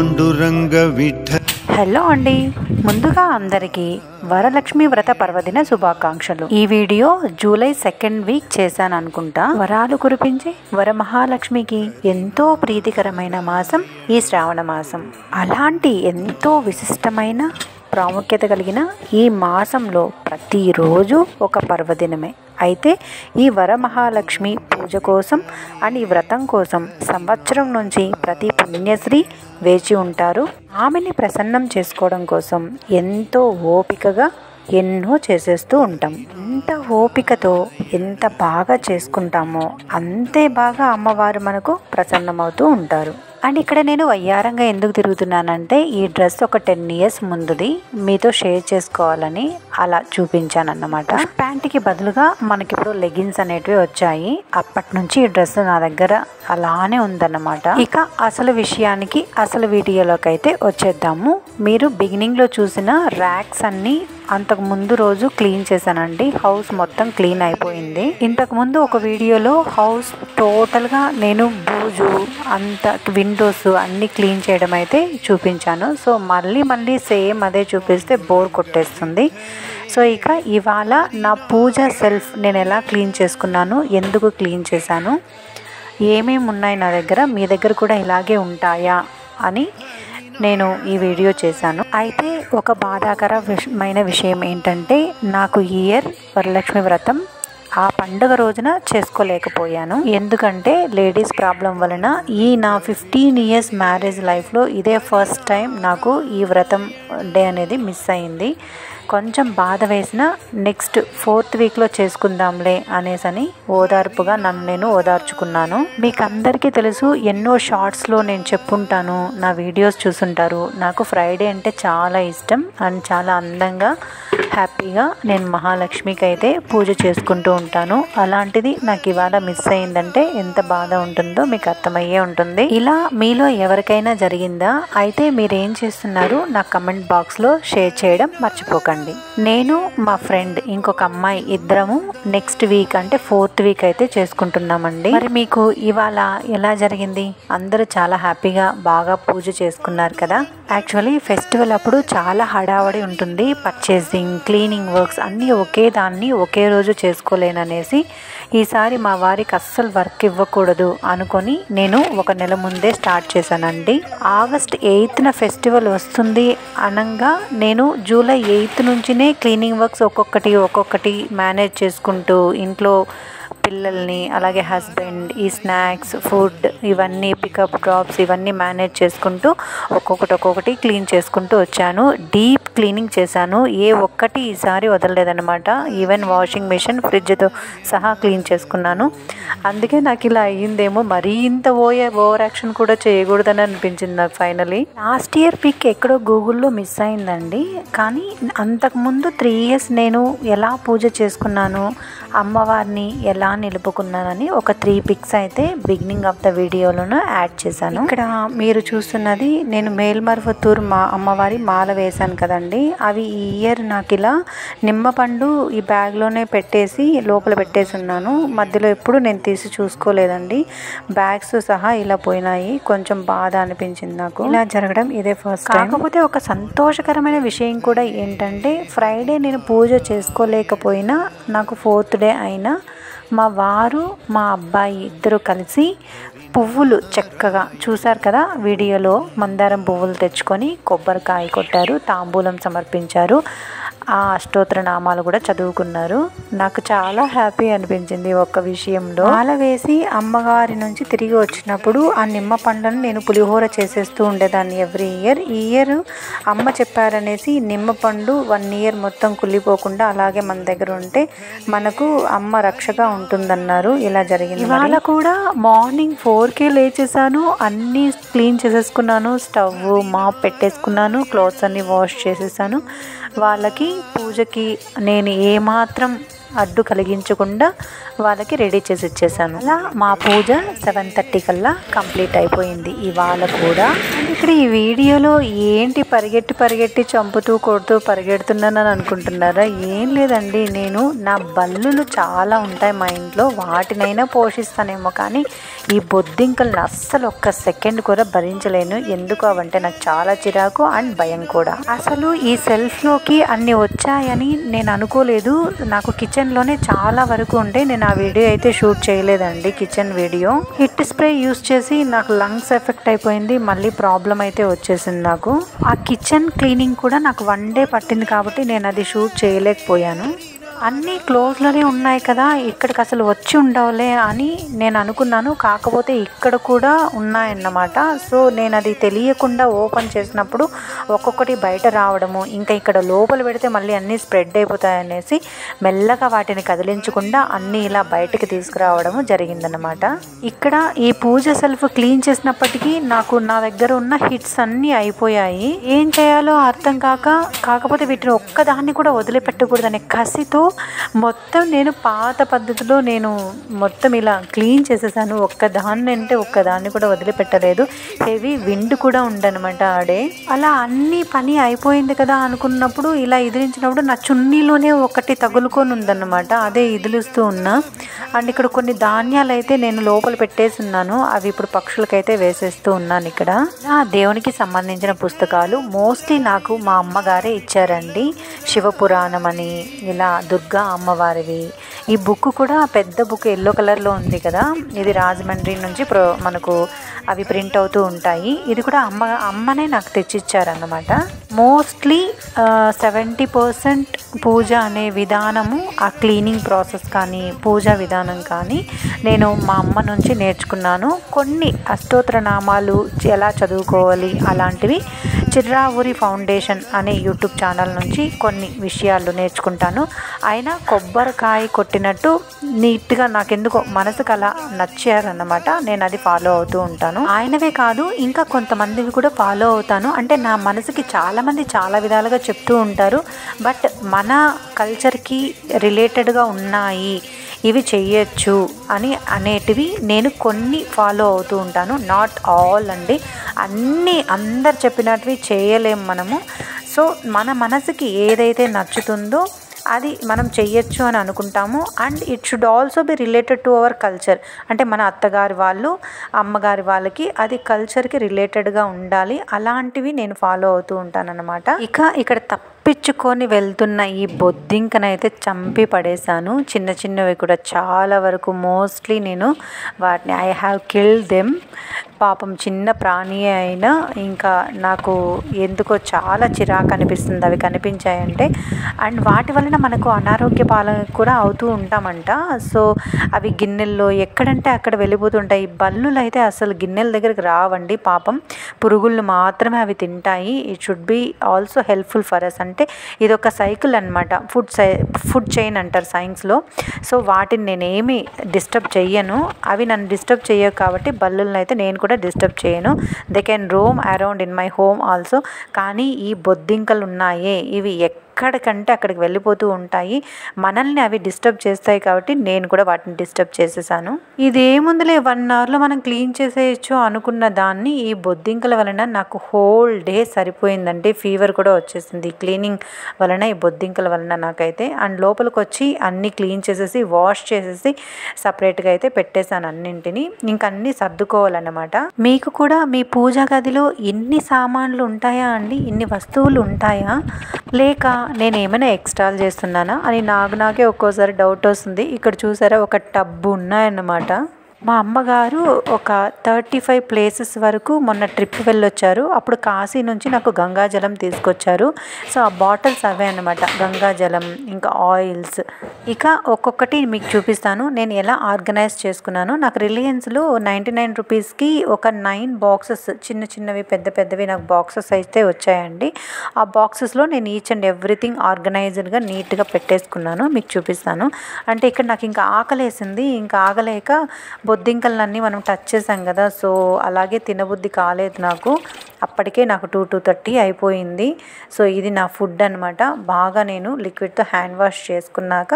Panduranga Vitthala. Hello అండి, ముందుగా అందరికీ వరలక్ష్మి వ్రత పర్వదిన శుభాకాంక్షలు. ఈ వీడియో జూలై 2nd వీక్ చేశాను అనుకుంటా. వరాలు కురిపించి వరమహాలక్ష్మికి ఎంతో ప్రీతికరమైన మాసం ఈ శ్రావణ మాసం. అలాంటి ఎంతో విశిష్టమైన ప్రాముఖ్యత కలిగిన ఈ మాసంలో ప్రతిరోజు ఒక పర్వదినమే. అయితే ఈ వరమహాలక్ష్మి పూజ కోసం అండ్ ఈ వ్రతం కోసం సంవత్సరం నుంచి ప్రతి పుణ్యశ్రీ వేచి ఉంటారు. ఆమెని ప్రసన్నం చేసుకోవడం కోసం ఎంతో ఓపికగా ఎన్నో చేసేస్తూ ఉంటాం. ఎంత ఓపికతో ఎంత బాగా చేసుకుంటామో అంతే బాగా అమ్మవారు మనకు ప్రసన్నమవుతూ ఉంటారు. అండ్ ఇక్కడ నేను వయ్యారంగా ఎందుకు తిరుగుతున్నానంటే, ఈ డ్రెస్ ఒక 10 years ముందుది, మీతో షేర్ చేసుకోవాలని అలా చూపించాను అన్నమాట. ప్యాంట్కి బదులుగా మనకి ఇప్పుడు లెగిన్స్ అనేటివి వచ్చాయి. అప్పటి నుంచి ఈ డ్రెస్ నా దగ్గర అలానే ఉందన్నమాట. ఇక అసలు విషయానికి, అసలు వీడియోలోకి అయితే వచ్చేద్దాము. మీరు బిగినింగ్లో చూసిన ర్యాక్స్ అన్నీ అంతకు ముందు రోజు క్లీన్ చేశానండి. హౌస్ మొత్తం క్లీన్ అయిపోయింది. ఇంతకు ముందు ఒక వీడియోలో హౌస్ టోటల్గా నేను బూజు అంత విండోస్ అన్నీ క్లీన్ చేయడం అయితే చూపించాను. సో మళ్ళీ సేమ్ అదే చూపిస్తే బోర్ కొట్టేస్తుంది. సో ఇక ఇవాళ నా పూజ సెల్ఫ్ నేను ఎలా క్లీన్ చేసుకున్నాను, ఎందుకు క్లీన్ చేశాను, ఏమేమి ఉన్నాయి నా దగ్గర, మీ దగ్గర కూడా ఇలాగే ఉంటాయా అని నేను ఈ వీడియో చేశాను. అయితే ఒక బాధాకరమైన విషయం ఏంటంటే, నాకు ఈ ఇయర్ వరలక్ష్మి వ్రతం ఆ పండుగ రోజున చేసుకోలేకపోయాను. ఎందుకంటే లేడీస్ ప్రాబ్లం వలన ఈ నా 15 years మ్యారేజ్ లైఫ్లో ఇదే ఫస్ట్ టైం నాకు ఈ వ్రతం డే అనేది మిస్ అయింది. కొంచెం బాధ వేసిన నెక్స్ట్ 4th వీక్లో చేసుకుందాంలే అనేసని ఓదార్పుగా నన్ను నేను ఓదార్చుకున్నాను. మీకు అందరికీ తెలుసు, ఎన్నో షార్ట్స్లో నేను చెప్పుంటాను, నా వీడియోస్ చూసుంటారు, నాకు ఫ్రైడే అంటే చాలా ఇష్టం అండ్ చాలా అందంగా హ్యాపీగా నేను మహాలక్ష్మికి అయితే పూజ చేసుకుంటూ ఉంటాను. అలాంటిది నాకు ఇవాళ మిస్ అయిందంటే ఎంత బాధ ఉంటుందో మీకు అర్థమయ్యే ఉంటుంది. ఇలా మీలో ఎవరికైనా జరిగిందా? అయితే మీరేం చేస్తున్నారు నా కమెంట్ బాక్స్లో షేర్ చేయడం మర్చిపోకండి. నేను మా ఫ్రెండ్ ఇంకొక అమ్మాయి ఇద్దరము నెక్స్ట్ వీక్ అంటే 4th వీక్ అయితే చేసుకుంటున్నామండి. మరి మీకు ఇవాళ ఎలా జరిగింది? అందరూ చాలా హ్యాపీగా బాగా పూజ చేసుకున్నారు కదా. యాక్చువల్లీ ఫెస్టివల్ అప్పుడు చాలా హడావడి ఉంటుంది. పర్చేసింగ్, క్లీనింగ్ వర్క్స్ అన్నీ ఒకే దాన్ని ఒకే రోజు చేసుకోలేననేసి ఈసారి మా వారికి అస్సలు వర్క్ ఇవ్వకూడదు అనుకొని నేను ఒక నెల ముందే స్టార్ట్ చేశానండి. August 8th ఫెస్టివల్ వస్తుంది అనగా నేను జూలై 8th నుంచినే క్లీనింగ్ వర్క్స్ ఒక్కొక్కటి మేనేజ్ చేసుకుంటూ ఇంట్లో పిల్లల్ని అలాగే హస్బెండ్, ఈ స్నాక్స్, ఫుడ్ ఇవన్నీ పికప్ డ్రాప్స్ ఇవన్నీ మేనేజ్ చేసుకుంటూ ఒక్కొక్కటి క్లీన్ చేసుకుంటూ వచ్చాను. డీప్ క్లీనింగ్ చేశాను. ఏ ఒక్కటి ఈసారి వదలలేదన్నమాట. ఈవెన్ వాషింగ్ మిషన్, ఫ్రిడ్జ్తో సహా క్లీన్ చేసుకున్నాను. అందుకే నాకు ఇలా అయ్యిందేమో, మరీ ఇంత ఓవర్ యాక్షన్ కూడా చేయకూడదని అనిపించింది నాకు ఫైనలీ. లాస్ట్ ఇయర్ పిక్ ఎక్కడో గూగుల్లో మిస్ అయిందండి. కానీ అంతకుముందు 3 years నేను ఎలా పూజ చేసుకున్నాను, అమ్మవారిని ఎలా నిలుపుకున్నానని ఒక 3 pics అయితే బిగినింగ్ ఆఫ్ ద వీడియోలోనే యాడ్ చేశాను. ఇక్కడ మీరు చూస్తున్నది నేను మేల్మరువత్తూరు అమ్మవారి మాల వేశాను కదండి. అవి ఈ ఇయర్ నాకు ఇలా నిమ్మపండు ఈ బ్యాగ్లోనే పెట్టేసి లోపల పెట్టేసి ఉన్నాను. మధ్యలో ఎప్పుడు నేను తీసి చూసుకోలేదండి. బ్యాగ్స్ సహా ఇలా పోయినాయి. కొంచెం బాధ అనిపించింది నాకు ఇలా జరగడం ఇదే ఫస్ట్ టైం. కాకపోతే ఒక సంతోషకరమైన విషయం కూడా ఏంటంటే, ఫ్రైడే నేను పూజ చేసుకోలేకపోయినా నాకు 4th day అయినా మా వారు మా అబ్బాయి ఇద్దరు కలిసి పువ్వులు చక్కగా చూశారు కదా వీడియోలో, మందారం పువ్వులు తెచ్చుకొని కొబ్బరికాయ కొట్టారు, తాంబూలం సమర్పించారు, ఆ అష్టోత్తర నామాలు కూడా చదువుకున్నారు. నాకు చాలా హ్యాపీ అనిపించింది ఒక్క విషయంలో. మాల వేసి అమ్మగారి నుంచి తిరిగి వచ్చినప్పుడు ఆ నిమ్మ పండ్లను నేను పులిహోర చేసేస్తూ ఉండేదాన్ని ఎవ్రీ ఇయర్. ఈ ఇయర్ అమ్మ చెప్పారనేసి నిమ్మ పండు 1 year మొత్తం కుళ్ళిపోకుండా అలాగే మన దగ్గర ఉంటే మనకు అమ్మ రక్షగా ఉంటుందన్నారు. ఇలా జరిగింది. ఇవాళ కూడా మార్నింగ్ 4కే లేచేసాను, అన్నీ క్లీన్ చేసేసుకున్నాను, స్టవ్ మాప్ పెట్టేసుకున్నాను, క్లాత్స్ అన్నీ వాష్ చేసేసాను. వాళ్ళకి పూజకి నేను ఏమాత్రం అడ్డు కలిగించకుండా వాళ్ళకి రెడీ చేసి ఇచ్చేసాను. అలా మా పూజ 7:30 కల్లా కంప్లీట్ అయిపోయింది ఇవాళ కూడా. ఇక్కడ ఈ వీడియోలో ఏంటి పరిగెట్టి చంపుతూ కొడుతూ పరిగెడుతున్నానని అనుకుంటున్నారా? ఏం లేదండి, నేను నా బల్లులు చాలా ఉంటాయి మా ఇంట్లో, వాటినైనా పోషిస్తానేమో, కానీ ఈ బొద్దింకలను అస్సలు ఒక్క సెకండ్ కూడా భరించలేను. ఎందుకు అవంటే నాకు చాలా చిరాకు అండ్ భయం కూడా. అసలు ఈ సెల్ఫ్లోకి అన్ని వచ్చాయని నేను అనుకోలేదు. నాకు కిచెన్లోనే చాలా వరకు ఉంటే నేను ఆ వీడియో అయితే షూట్ చేయలేదండి. Kitchen video hit spray use చేసి నాకు లంగ్స్ ఎఫెక్ట్ అయిపోయింది, మళ్ళీ ప్రాబ్లం అయితే వచ్చేసింది నాకు. ఆ కిచెన్ క్లీనింగ్ కూడా నాకు 1 డే పట్టింది కాబట్టి నేను అది షూట్ చేయలేకపోయాను. అన్నీ క్లోజ్లోనే ఉన్నాయి కదా, ఇక్కడికి అసలు వచ్చి ఉండవులే అని నేను అనుకున్నాను. కాకపోతే ఇక్కడ కూడా ఉన్నాయన్నమాట. సో నేను అది తెలియకుండా ఓపెన్ చేసినప్పుడు ఒక్కొక్కటి బయట రావడము, ఇంకా ఇక్కడ లోపల పెడితే మళ్ళీ అన్నీ స్ప్రెడ్ అయిపోతాయనేసి మెల్లగా వాటిని కదిలించకుండా అన్నీ ఇలా బయటకు తీసుకురావడము జరిగిందన్నమాట. ఇక్కడ ఈ పూజ సెల్ఫ్ క్లీన్ చేసినప్పటికీ నాకు నా దగ్గర ఉన్న హిట్స్ అన్నీ అయిపోయాయి. ఏం చేయాలో అర్థం కాకపోతే వీటిని ఒక్కదాన్ని కూడా వదిలిపెట్టకూడదనే కసితో మొత్తం నేను పాత పద్ధతిలో నేను మొత్తం ఇలా క్లీన్ చేసేసాను. ఒక్కదాన్ని కూడా వదిలిపెట్టలేదు. హెవీ విండ్ కూడా ఉండనమాట ఆడే. అలా అన్ని పని అయిపోయింది కదా అనుకున్నప్పుడు ఇలా ఇదిలించినప్పుడు నా చున్నీలోనే ఒకటి తగులుకొని ఉందన్నమాట. అదే ఇదిలిస్తూ ఉన్నా. అండ్ ఇక్కడ కొన్ని ధాన్యాలు అయితే నేను లోపల పెట్టేసి ఉన్నాను, అవి ఇప్పుడు పక్షులకైతే వేసేస్తూ ఉన్నాను. ఇక్కడ దేవునికి సంబంధించిన పుస్తకాలు మోస్ట్లీ నాకు మా అమ్మగారే ఇచ్చారండి. శివపురాణం అని, ఇలా దుర్గా అమ్మవారివి. ఈ బుక్ కూడా పెద్ద బుక్ ఎల్లో కలర్లో ఉంది కదా, ఇది రాజమండ్రి నుంచి మనకు అవి ప్రింట్ అవుతూ ఉంటాయి. ఇది కూడా అమ్మనే నాకు తెచ్చిచ్చారన్నమాట. మోస్ట్లీ 70% పూజ అనే విధానము, ఆ క్లీనింగ్ ప్రాసెస్ కానీ పూజా విధానం కానీ నేను మా అమ్మ నుంచి నేర్చుకున్నాను. కొన్ని అష్టోత్తర నామాలు ఎలా చదువుకోవాలి అలాంటివి చిర్రావూరి ఫౌండేషన్ అనే యూట్యూబ్ ఛానల్ నుంచి కొన్ని విషయాలు నేర్చుకుంటాను. అయినా కొబ్బరికాయ కొట్టినట్టు నీట్గా నాకెందుకో మనసుకు అలా నచ్చారన్నమాట. నేను అది ఫాలో అవుతూ ఉంటాను. ఆయనవే కాదు ఇంకా కొంతమందివి కూడా ఫాలో అవుతాను. అంటే నా మనసుకి చాలామంది చాలా విధాలుగా చెప్తూ ఉంటారు, బట్ మన కల్చర్కి రిలేటెడ్గా ఉన్నాయి, ఇవి చెయ్యొచ్చు అని అనేటివి నేను కొన్ని ఫాలో అవుతూ ఉంటాను. నాట్ ఆల్ అండి, అన్నీ అందరు చెప్పినట్వి చేయలేము మనము. సో మన మనసుకి ఏదైతే నచ్చుతుందో అది మనం చెయ్యొచ్చు అని అనుకుంటాము. And it should also be related to our culture. అంటే మన అత్తగారి వాళ్ళు, అమ్మగారి వాళ్ళకి అది కల్చర్కి రిలేటెడ్గా ఉండాలి. అలాంటివి నేను ఫాలో అవుతూ ఉంటాను అన్నమాట. ఇక్కడ తప్పించుకొని వెళ్తున్న ఈ బొద్దింకనైతే చంపి పడేశాను. చిన్నవి కూడా చాలా వరకు మోస్ట్లీ నేను వాటిని ఐ హ్యావ్ కిల్డ్ దెమ్. పాపం చిన్న ప్రాణి అయినా ఇంకా నాకు ఎందుకో చాలా చిరాకు అనిపిస్తుంది అవి కనిపించాయంటే. అండ్ వాటి వలన మనకు అనారోగ్య పాలన కూడా అవుతూ ఉంటామంట. సో అవి గిన్నెల్లో ఎక్కడంటే అక్కడ వెళ్ళిపోతుంటాయి. బల్లులు అయితే అసలు గిన్నెల దగ్గరికి రావండి, పాపం పురుగులు మాత్రమే అవి తింటాయి. It should be also helpful for us. అంటే ఇది ఒక సైకిల్ అనమాట, ఫుడ్ చైన్ అంటారు సైన్స్లో. సో వాటిని నేనేమి డిస్టర్బ్ చెయ్యను, అవి నన్ను డిస్టర్బ్ చేయవు కాబట్టి బల్లులను అయితే నేను కూడా డిస్టర్బ్ చేయను. They can Rome around in my home also. కానీ ఈ బొద్దింకలు ఉన్నాయే, ఇవి ఎక్కడికంటే అక్కడికి వెళ్ళిపోతూ ఉంటాయి, మనల్ని అవి డిస్టర్బ్ చేస్తాయి కాబట్టి నేను కూడా వాటిని డిస్టర్బ్ చేసేసాను. ఇదేముందులే 1 అవర్లో మనం క్లీన్ చేసేయచ్చు అనుకున్న దాన్ని ఈ బొద్దింకల వలన నాకు హోల్ డే సరిపోయిందంటే ఫీవర్ కూడా వచ్చేసింది క్లీనింగ్ వలన, ఈ బొద్దింకల వలన నాకైతే. అండ్ లోపలికి వచ్చి అన్నీ క్లీన్ చేసేసి వాష్ చేసేసి సపరేట్గా అయితే పెట్టేశాను అన్నింటినీ. ఇంక అన్నీ సర్దుకోవాలన్నమాట. మీకు కూడా మీ పూజా గదిలో ఇన్ని సామాన్లు ఉంటాయా అండి? ఇన్ని వస్తువులు ఉంటాయా? లేక నేను ఏమైనా ఎక్స్ట్రాలు చేస్తున్నానా అని నాకే ఒక్కోసారి డౌట్ వస్తుంది. ఇక్కడ చూసారా ఒక టబ్బు ఉన్నాయన్నమాట. మా అమ్మగారు ఒక 35 ప్లేసెస్ వరకు మొన్న ట్రిప్ వెళ్ళొచ్చారు. అప్పుడు కాశీ నుంచి నాకు గంగాజలం తీసుకొచ్చారు. సో ఆ బాటిల్స్ అవే అన్నమాట, గంగాజలం ఇంకా ఆయిల్స్. ఇక ఒక్కొక్కటి మీకు చూపిస్తాను నేను ఎలా ఆర్గనైజ్ చేసుకున్నాను. నాకు రిలయన్స్లో 99 రూపీస్కి ఒక 9 బాక్సెస్, చిన్నవి పెద్దవి నాకు బాక్సెస్ అయితే వచ్చాయండి. ఆ బాక్సెస్లో నేను ఈచ్ అండ్ ఎవ్రీథింగ్ ఆర్గనైజ్డ్గా నీట్గా పెట్టేసుకున్నాను. మీకు చూపిస్తాను. అంటే ఇక్కడ నాకు ఇంకా ఆకలేసింది, ఇంకా ఆగలేక బొద్దింకలన్నీ మనం టచ్ చేసాం కదా, సో అలాగే తినబుద్ధి కాలేదు నాకు. అప్పటికే నాకు 2:30 అయిపోయింది. సో ఇది నా ఫుడ్ అనమాట. బాగా నేను లిక్విడ్తో హ్యాండ్ వాష్ చేసుకున్నాక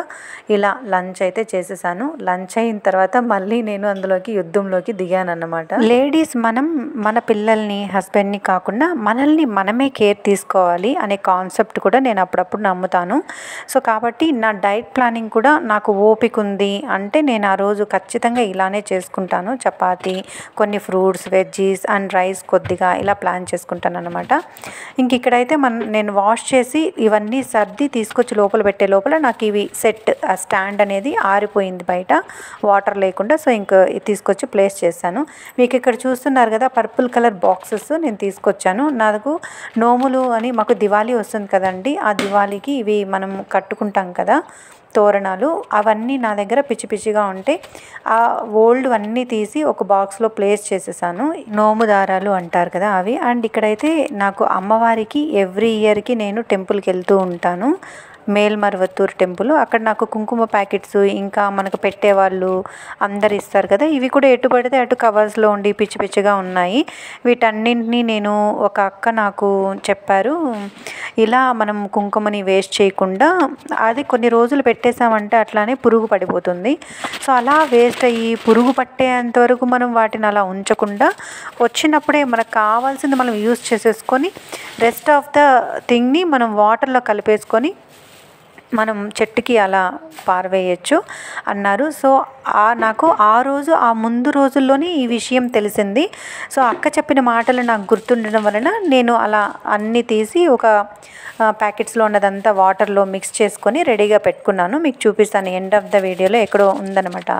ఇలా లంచ్ అయితే చేసేసాను. లంచ్ అయిన తర్వాత మళ్ళీ నేను అందులోకి యుద్ధంలోకి దిగాను అన్నమాట. లేడీస్ మనం మన పిల్లల్ని హస్బెండ్ని కాకుండా మనల్ని మనమే కేర్ తీసుకోవాలి అనే కాన్సెప్ట్ కూడా నేను అప్పుడప్పుడు నమ్ముతాను. సో కాబట్టి నా డైట్ ప్లానింగ్ కూడా నాకు ఓపిక ఉంది అంటే నేను ఆ రోజు ఖచ్చితంగా ఇలానే చేసుకుంటాను. చపాతీ, కొన్ని ఫ్రూట్స్, వెజ్జీస్ అండ్ రైస్ కొద్దిగా ఇలా ప్లాన్ చేసుకుంటాను అనమాట. ఇంక ఇక్కడైతే నేను వాష్ చేసి ఇవన్నీ సర్ది తీసుకొచ్చి లోపల పెట్టే లోపల నాకు ఇవి సెట్ స్టాండ్ అనేది ఆరిపోయింది బయట వాటర్ లేకుండా. సో ఇంక తీసుకొచ్చి ప్లేస్ చేశాను. మీకు ఇక్కడ చూస్తున్నారు కదా పర్పుల్ కలర్ బాక్సెస్ నేను తీసుకొచ్చాను. నాకు నోములు అని మాకు దివాళీ వస్తుంది కదండి, ఆ దివాళీకి ఇవి మనం కట్టుకుంటాం కదా తోరణాలు, అవన్నీ నా దగ్గర పిచ్చి పిచ్చిగా ఉంటే ఆ ఓల్డ్ అన్నీ తీసి ఒక బాక్స్లో ప్లేస్ చేసేసాను. నోము దారాలు అంటారు కదా అవి. అండ్ ఇక్కడైతే నాకు అమ్మవారికి ఎవ్రీ ఇయర్కి నేను టెంపుల్కి వెళ్తూ ఉంటాను, మేల్మరువత్తూర్ టెంపుల్. అక్కడ నాకు కుంకుమ ప్యాకెట్స్ ఇంకా మనకు పెట్టేవాళ్ళు అందరు ఇస్తారు కదా, ఇవి కూడా ఎటు పడితే అటు కవర్స్లో ఉండి పిచ్చి పిచ్చిగా ఉన్నాయి. వీటన్నింటినీ నేను ఒక అక్క నాకు చెప్పారు, ఇలా మనం కుంకుమని వేస్ట్ చేయకుండా అది కొన్ని రోజులు పెట్టేసామంటే అట్లానే పురుగు పడిపోతుంది. సో అలా వేస్ట్ అయ్యి పురుగు పట్టేంతవరకు మనం వాటిని అలా ఉంచకుండా వచ్చినప్పుడే మనకు కావాల్సింది మనం యూస్ చేసేసుకొని రెస్ట్ ఆఫ్ ద థింగ్ని మనం వాటర్లో కలిపేసుకొని మనం చెట్టుకి అలా పారవేయచ్చు అన్నారు. సో నాకు ఆ రోజు ఆ ముందు రోజుల్లోనే ఈ విషయం తెలిసింది. సో అక్క చెప్పిన మాటలు నాకు గుర్తుండడం వలన నేను అలా అన్నీ తీసి ఒక ప్యాకెట్స్లో ఉన్నదంతా వాటర్లో మిక్స్ చేసుకొని రెడీగా పెట్టుకున్నాను. మీకు చూపిస్తాను ఎండ్ ఆఫ్ ద వీడియోలో ఎక్కడో ఉందన్నమాట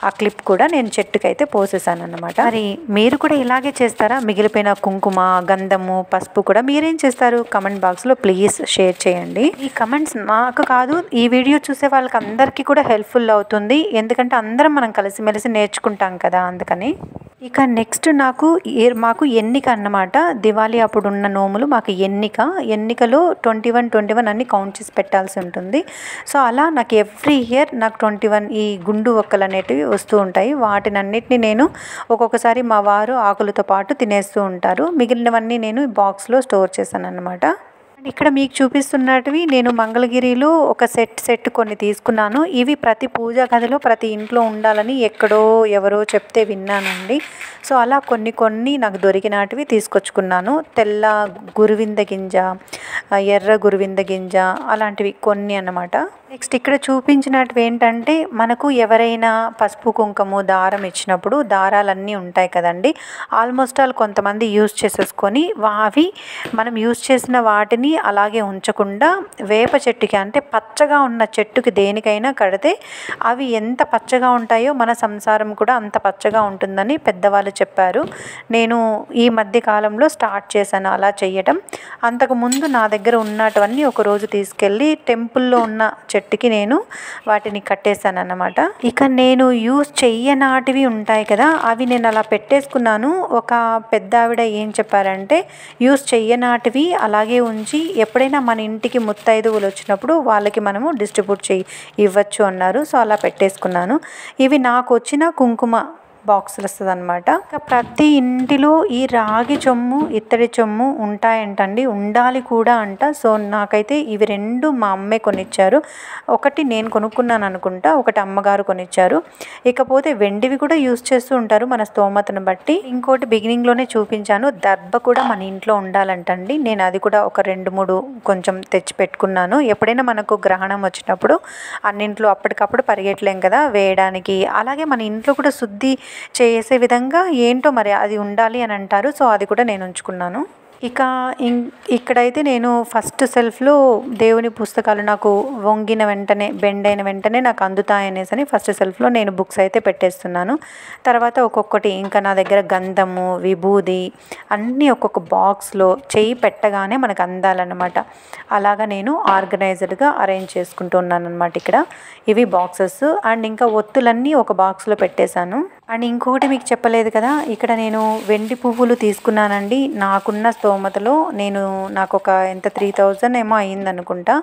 ఆ క్లిప్ కూడా, నేను చెట్టుకైతే పోసేసాను అన్నమాట. మరి మీరు కూడా ఇలాగే చేస్తారా? మిగిలిపోయిన కుంకుమ, గంధము, పసుపు కూడా మీరేం చేస్తారు కమెంట్ బాక్స్లో ప్లీజ్ షేర్ చేయండి. ఈ కమెంట్స్ నాకు కాదు, ఈ వీడియో చూసే వాళ్ళకి అందరికీ కూడా హెల్ప్ఫుల్ అవుతుంది. ఎందుకంటే అందరం మనం కలిసిమెలిసి నేర్చుకుంటాం కదా, అందుకని. ఇక నెక్స్ట్ మాకు ఎన్నిక అన్నమాట. దివాళీ అప్పుడు ఉన్న నోములు మాకు ఎన్నికలో 21 అన్ని కౌంట్ చేసి పెట్టాల్సి ఉంటుంది. సో అలా నాకు ఎవ్రీ ఇయర్ నాకు 21 ఈ గుండు ఒక్కలు అనేటివి వస్తూ ఉంటాయి. వాటినన్నిటిని నేను ఒక్కొక్కసారి మా వారు ఆకులతో పాటు తినేస్తూ ఉంటారు. మిగిలినవన్నీ నేను ఈ బాక్స్లో స్టోర్ చేశాను అన్నమాట. ఇక్కడ మీకు చూపిస్తున్నటివి నేను మంగళగిరిలో ఒక సెట్ కొన్ని తీసుకున్నాను. ఇవి ప్రతి పూజా గదిలో ప్రతి ఇంట్లో ఉండాలని ఎక్కడో ఎవరో చెప్తే విన్నానండి. సో అలా కొన్ని నాకు దొరికినటివి తీసుకొచ్చుకున్నాను. తెల్ల గురువింద గింజ, ఎర్ర గురువింద గింజ అలాంటివి కొన్ని అన్నమాట. నెక్స్ట్ ఇక్కడ చూపించినట్టు ఏంటంటే మనకు ఎవరైనా పసుపు కుంకుమ దారం ఇచ్చినప్పుడు దారాలన్నీ ఉంటాయి కదండి, ఆల్మోస్ట్ ఆల్ కొంతమంది యూజ్ చేసేసుకొని అవి మనం యూజ్ చేసిన వాటిని అలాగే ఉంచకుండా వేప చెట్టుకి అంటే పచ్చగా ఉన్న చెట్టుకి దేనికైనా కడితే అవి ఎంత పచ్చగా ఉంటాయో మన సంసారం కూడా అంత పచ్చగా ఉంటుందని పెద్దవాళ్ళు చెప్పారు. నేను ఈ మధ్య కాలంలో స్టార్ట్ చేశాను అలా చేయటం. అంతకుముందు నా దగ్గర ఉన్నటువన్నీ ఒకరోజు తీసుకెళ్ళి టెంపుల్లో ఉన్న చెట్టుకి నేను వాటిని కట్టేశాను అన్నమాట. ఇక నేను యూజ్ చెయ్యనాటివి ఉంటాయి కదా, అవి నేను అలా పెట్టేసుకున్నాను. ఒక పెద్ద ఆవిడ ఏం చెప్పారంటే యూజ్ చెయ్యనాటివి అలాగే ఉంచి ఎప్పుడైనా మన ఇంటికి ముత్తైదువులు వచ్చినప్పుడు వాళ్ళకి మనము డిస్ట్రిబ్యూట్ ఇవ్వచ్చు అన్నారు. సో అలా పెట్టేసుకున్నాను. ఇవి నాకు వచ్చిన కుంకుమ బాక్సులు వస్తుంది అనమాట. ప్రతి ఇంటిలో ఈ రాగి చెంబు, ఇత్తడి చెంబు ఉంటాయంటండి, ఉండాలి కూడా అంట. సో నాకైతే ఇవి 2 మా అమ్మే కొనిచ్చారు. ఒకటి నేను కొనుక్కున్నాను అనుకుంటా, ఒకటి అమ్మగారు కొనిచ్చారు. ఇకపోతే వెండివి కూడా యూజ్ చేస్తూ ఉంటారు మన స్తోమతను బట్టి. ఇంకోటి బిగినింగ్లోనే చూపించాను, దర్భ కూడా మన ఇంట్లో ఉండాలంటండి. నేను అది కూడా ఒక 2-3 కొంచెం తెచ్చి పెట్టుకున్నాను. ఎప్పుడైనా మనకు గ్రహణం వచ్చినప్పుడు అన్నింట్లో అప్పటికప్పుడు పరిగెట్టలేం కదా వేయడానికి, అలాగే మన ఇంట్లో కూడా శుద్ధి చేసే విధంగా ఏంటో మరి అది ఉండాలి అని అంటారు. సో అది కూడా నేను ఉంచుకున్నాను. ఇక ఇక్కడైతే నేను ఫస్ట్ సెల్ఫ్లో దేవుని పుస్తకాలు నాకు వంగిన వెంటనే బెండ్ అయిన వెంటనే నాకు అందుతాయనేసి ఫస్ట్ సెల్ఫ్లో నేను బుక్స్ అయితే పెట్టేస్తున్నాను. తర్వాత ఒక్కొక్కటి ఇంకా నా దగ్గర గంధము, విభూది అన్నీ ఒక్కొక్క బాక్స్లో చేయి పెట్టగానే మనకు అందాలన్నమాట. అలాగా నేను ఆర్గనైజ్డ్గా అరేంజ్ చేసుకుంటున్నాను అనమాట. ఇక్కడ ఇవి బాక్సెస్ అండ్ ఇంకా ఒత్తులన్నీ ఒక బాక్స్లో పెట్టేశాను. అండ్ ఇంకొకటి మీకు చెప్పలేదు కదా, ఇక్కడ నేను వెండి పువ్వులు తీసుకున్నానండి. నాకున్న స్తోమతలో నాకు ఒక ఎంత 3000 ఏమో అయింది అనుకుంటా.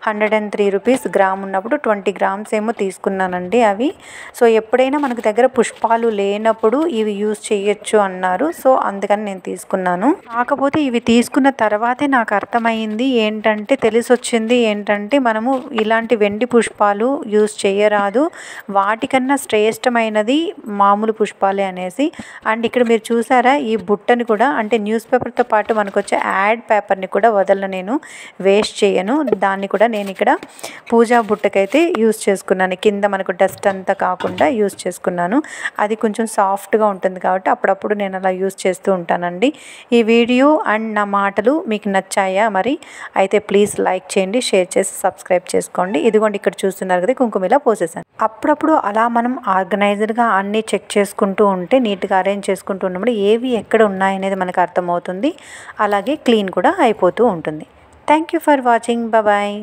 103 రూపీస్ గ్రామ్ ఉన్నప్పుడు 20 గ్రామ్స్ ఏమో తీసుకున్నానండి అవి. సో ఎప్పుడైనా మనకు దగ్గర పుష్పాలు లేనప్పుడు ఇవి యూజ్ చేయొచ్చు అన్నారు. సో అందుకని నేను తీసుకున్నాను. కాకపోతే ఇవి తీసుకున్న తర్వాతే నాకు అర్థమైంది తెలిసొచ్చింది ఏంటంటే మనము ఇలాంటి వెండి పుష్పాలు యూజ్ చేయరాదు, వాటికన్నా శ్రేష్టమైనది మామూలు పుష్పాలే అనేసి. అండ్ ఇక్కడ మీరు చూసారా ఈ బుట్టని కూడా, అంటే న్యూస్ పేపర్తో పాటు మనకు వచ్చే యాడ్ పేపర్ని కూడా వదలను, నేను వేస్ట్ చేయను. దాన్ని కూడా నేను ఇక్కడ పూజా బుట్టకైతే యూజ్ చేసుకున్నాను. కింద మనకు డస్ట్ అంతా కాకుండా యూజ్ చేసుకున్నాను. అది కొంచెం సాఫ్ట్గా ఉంటుంది కాబట్టి అప్పుడప్పుడు నేను అలా యూజ్ చేస్తూ ఉంటానండి. ఈ వీడియో అండ్ నా మాటలు మీకు నచ్చాయా? మరి అయితే ప్లీజ్ లైక్ చేయండి, షేర్ చేసి సబ్స్క్రైబ్ చేసుకోండి. ఇదిగోండి ఇక్కడ చూస్తున్నారు కదా కుంకుమ ఇలా పోసేసాను. అప్పుడప్పుడు అలా మనం ఆర్గనైజర్గా అన్నీ చెక్ చేసుకుంటూ ఉంటే, నీట్గా అరేంజ్ చేసుకుంటూ ఉన్నప్పుడు ఏవి ఎక్కడ ఉన్నాయనేది మనకు అర్థమవుతుంది. అలాగే క్లీన్ కూడా అయిపోతూ ఉంటుంది. Thank you for watching. Bye.